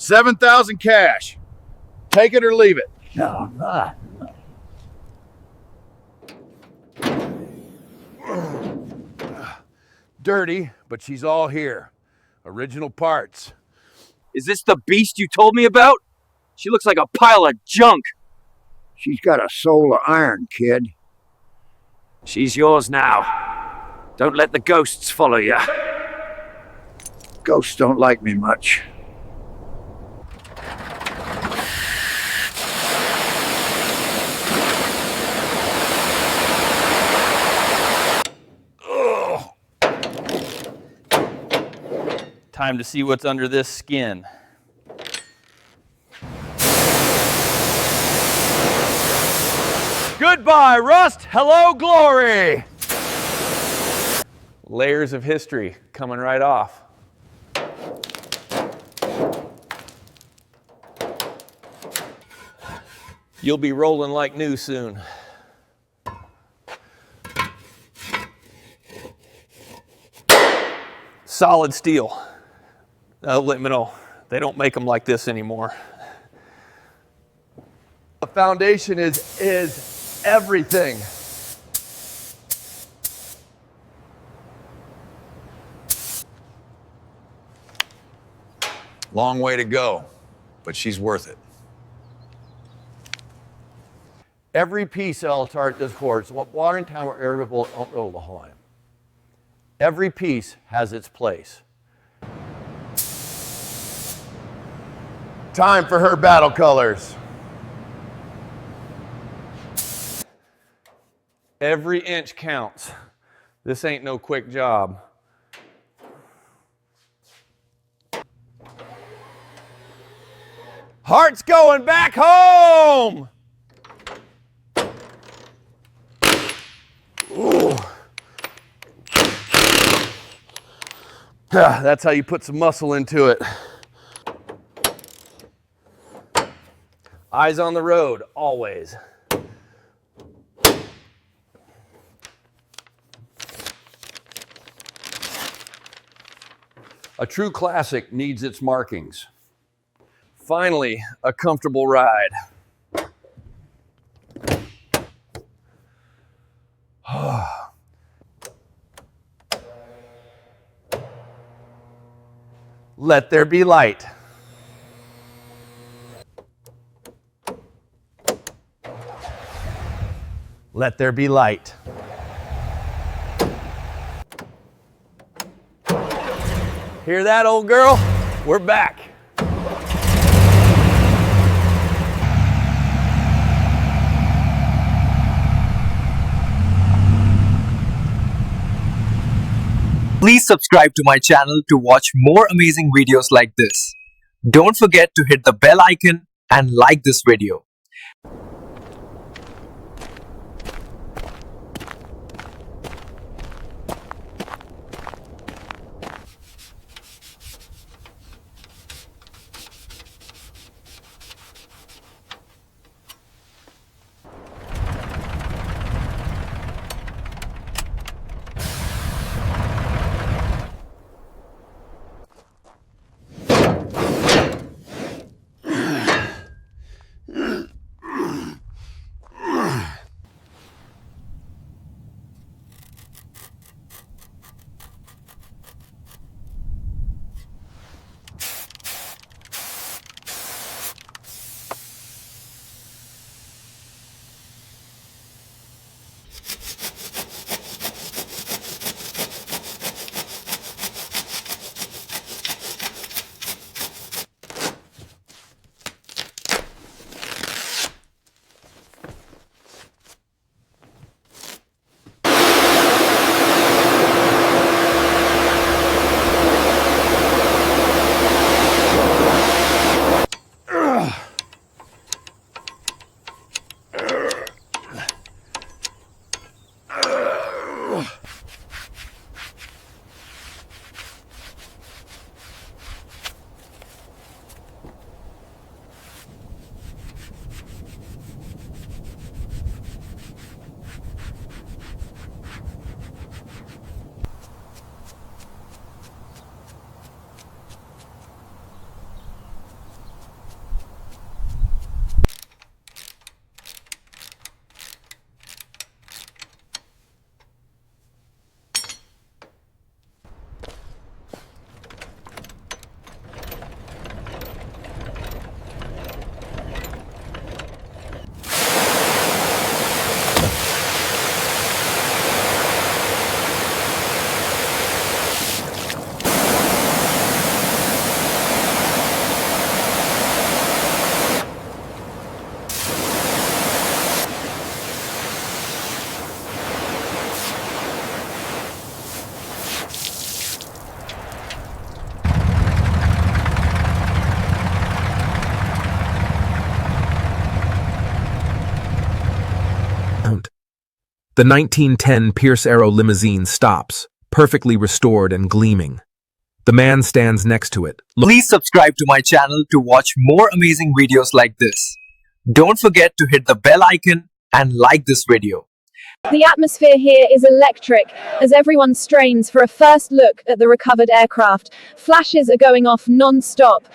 7,000 cash. Take it or leave it. No, Dirty, but she's all here. Original parts. Is this the beast you told me about? She looks like a pile of junk. she's got a soul of iron, kid. She's yours now. Don't let the ghosts follow you. Ghosts don't like me much. Time to see what's under this skin. Goodbye, rust. Hello, glory. Layers of history coming right off. You'll be rolling like new soon. Solid steel. Let me know. They don't make them like this anymore. The foundation is everything. Long way to go, but she's worth it. Every piece altar at this horse, water in town or irritable, don't roll the Hawaiian. Every piece has its place. Time for her battle colors. Every inch counts. This ain't no quick job. Heart's going back home! Ooh. That's how you put some muscle into it. Eyes on the road, always. A true classic needs its markings. Finally, a comfortable ride. Let there be light. Let there be light. Hear that, old girl? We're back. Please subscribe to my channel to watch more amazing videos like this. Don't forget to hit the bell icon and like this video. The 1910 Pierce Arrow limousine stops, perfectly restored and gleaming. The man stands next to it. Please subscribe to my channel to watch more amazing videos like this. Don't forget to hit the bell icon and like this video. The atmosphere here is electric as everyone strains for a first look at the recovered aircraft. Flashes are going off non-stop.